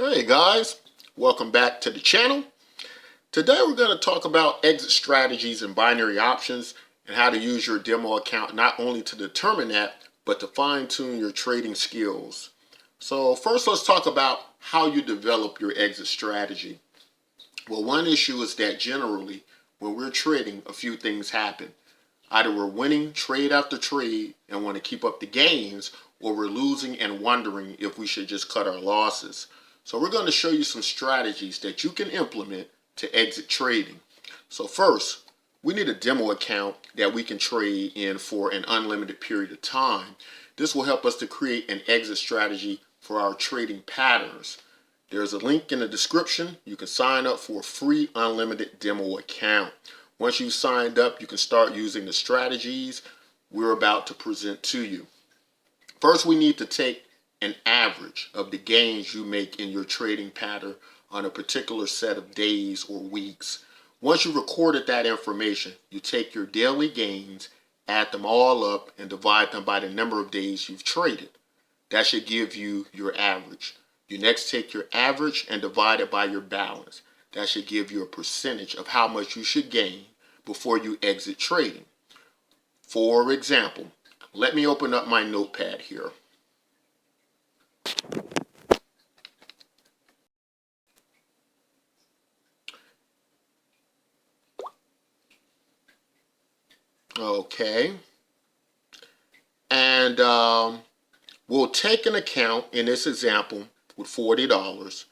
Hey guys, welcome back to the channel. Today we're going to talk about exit strategies and binary options and how to use your demo account not only to determine that, but to fine-tune your trading skills. So first let's talk about how you develop your exit strategy. Well, one issue is that generally when we're trading, a few things happen. Either we're winning trade after trade and want to keep up the gains, or we're losing and wondering if we should just cut our losses. So we're going to show you some strategies that you can implement to exit trading. So first, we need a demo account that we can trade in for an unlimited period of time. This will help us to create an exit strategy for our trading patterns. There's a link in the description. You can sign up for a free unlimited demo account. Once you've signed up, you can start using the strategies we're about to present to you. First, we need to take an average of the gains you make in your trading pattern on a particular set of days or weeks. Once you've recorded that information, you take your daily gains, add them all up, and divide them by the number of days you've traded. That should give you your average. You next take your average and divide it by your balance. That should give you a percentage of how much you should gain before you exit trading. For example, let me open up my notepad here. Okay, and we'll take an account in this example with $40.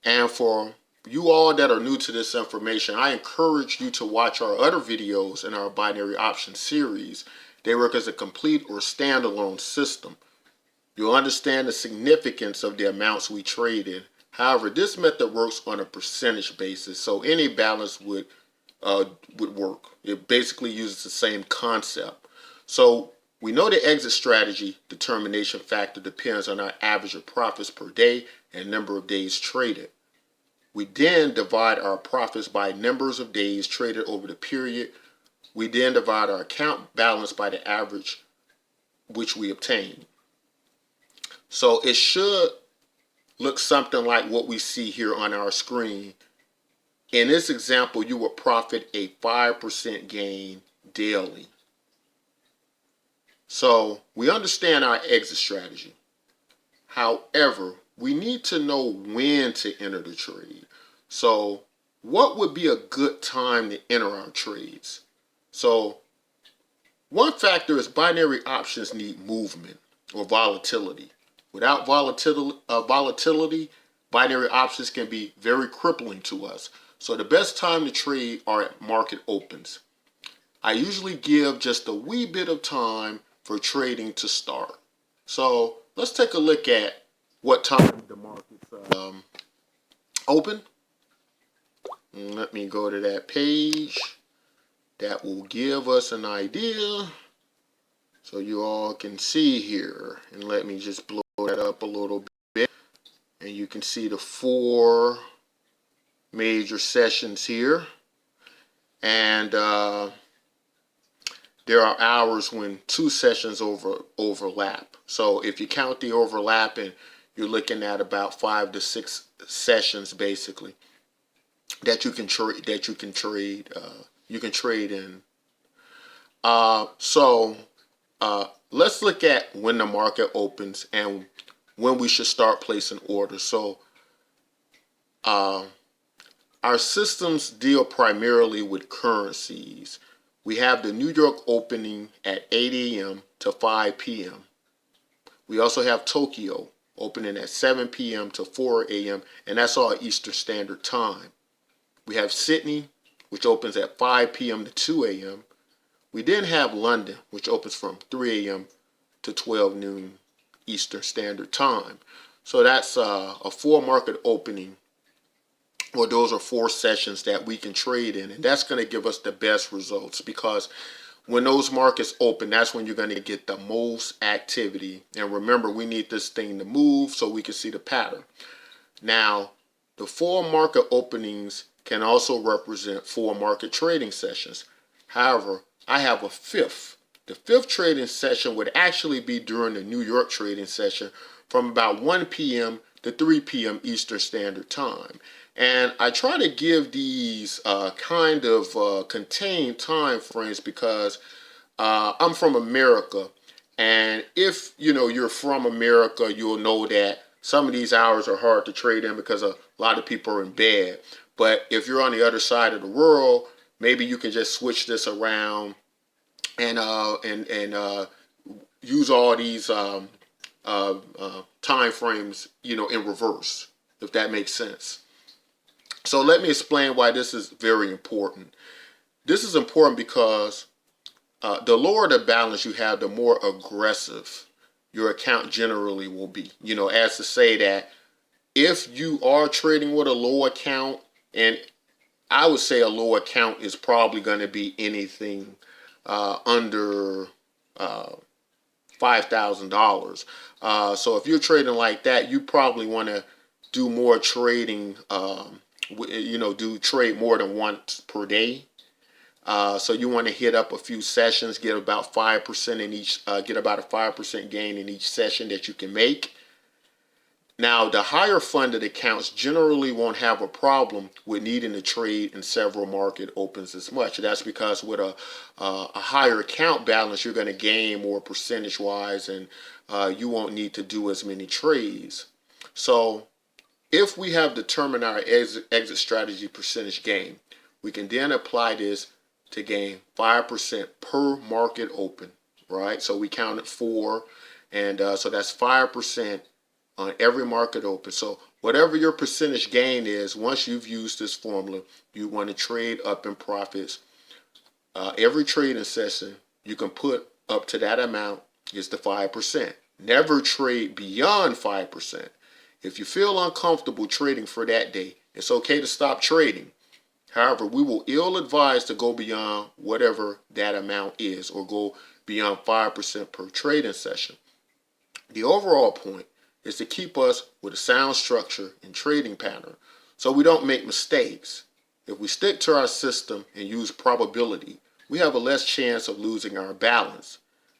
And for you all that are new to this information, I encourage you to watch our other videos in our binary option series. They work as a complete or standalone system. You'll understand the significance of the amounts we trade in. However, this method works on a percentage basis, so any balance would work. It basically uses the same concept. So we know the exit strategy determination factor depends on our average of profits per day and number of days traded. We then divide our profits by numbers of days traded over the period. We then divide our account balance by the average which we obtained. So it should look something like what we see here on our screen. In this example, you will profit a 5% gain daily. So we understand our exit strategy. However, we need to know when to enter the trade. So what would be a good time to enter our trades? So one factor is binary options need movement or volatility. Without volatility, binary options can be very crippling to us. So the best time to trade are at market opens. I usually give just a wee bit of time for trading to start. So let's take a look at what time the markets open. And let me go to that page. That will give us an idea so you all can see here. And let me just blow that up a little bit. And you can see the 4 major sessions here. And there are hours when 2 sessions overlap. So if you count the overlapping, you're looking at about 5 to 6 sessions basically that you can trade in. Let's look at when the market opens and when we should start placing orders. So our systems deal primarily with currencies. We have the New York opening at 8 a.m. to 5 p.m. We also have Tokyo opening at 7 p.m. to 4 a.m. and that's all Eastern Standard Time. We have Sydney, which opens at 5 p.m. to 2 a.m. We then have London, which opens from 3 a.m. to 12 noon Eastern Standard Time. So that's a 4 market opening. Well, those are 4 sessions that we can trade in, and that's going to give us the best results because when those markets open, that's when you're going to get the most activity. And remember, we need this thing to move so we can see the pattern. Now, the 4 market openings can also represent 4 market trading sessions. However, I have a 5th. The 5th trading session would actually be during the New York trading session from about 1 p.m. to 3 p.m. Eastern Standard Time. And I try to give these kind of contained time frames because I'm from America. And if you're from America, you'll know that some of these hours are hard to trade in because a lot of people are in bed. But if you're on the other side of the world, maybe you can just switch this around and use all these time frames, in reverse, if that makes sense. So let me explain why this is very important. This is important because the lower the balance you have, the more aggressive your account generally will be. As to say that if you are trading with a low account, and I would say a low account is probably going to be anything under $5,000. So if you're trading like that, you probably want to do more trading. Do trade more than once per day. So you want to hit up a few sessions, get about 5% in each, get about a 5% gain in each session that you can make. Now, the higher funded accounts generally won't have a problem with needing to trade in several market opens as much. That's because with a higher account balance, you're going to gain more percentage wise, and you won't need to do as many trades. So if we have determined our exit strategy percentage gain, we can then apply this to gain 5% per market open, right? So we counted 4, and so that's 5% on every market open. So whatever your percentage gain is, once you've used this formula, you want to trade up in profits. Every trading session you can put up to that amount is the 5%. Never trade beyond 5%. If you feel uncomfortable trading for that day, it's okay to stop trading. However, we will ill advise to go beyond whatever that amount is, or go beyond 5% per trading session. The overall point is to keep us with a sound structure and trading pattern so we don't make mistakes. If we stick to our system and use probability, we have a less chance of losing our balance.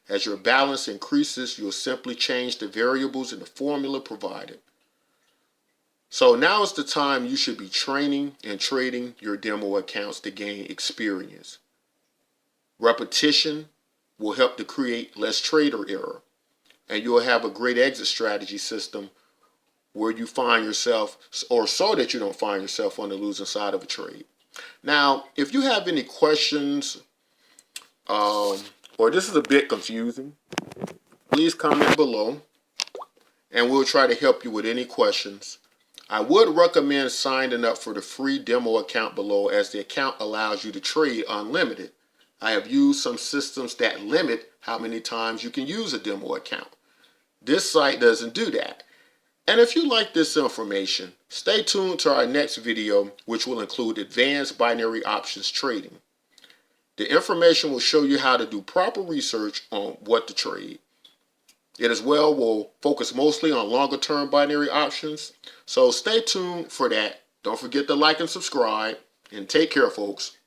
As your balance increases, you'll simply change the variables in the formula provided. So now is the time you should be training and trading your demo accounts to gain experience. Repetition will help to create less trader error, and you'll have a great exit strategy system where you find yourself, or so that you don't find yourself on the losing side of a trade. Now, if you have any questions, or this is a bit confusing, please comment below, and we'll try to help you with any questions. I would recommend signing up for the free demo account below, as the account allows you to trade unlimited. I have used some systems that limit how many times you can use a demo account. This site doesn't do that. And if you like this information, stay tuned to our next video, which will include advanced binary options trading. The information will show you how to do proper research on what to trade. It as well will focus mostly on longer term binary options. So stay tuned for that. Don't forget to like and subscribe, and take care, folks.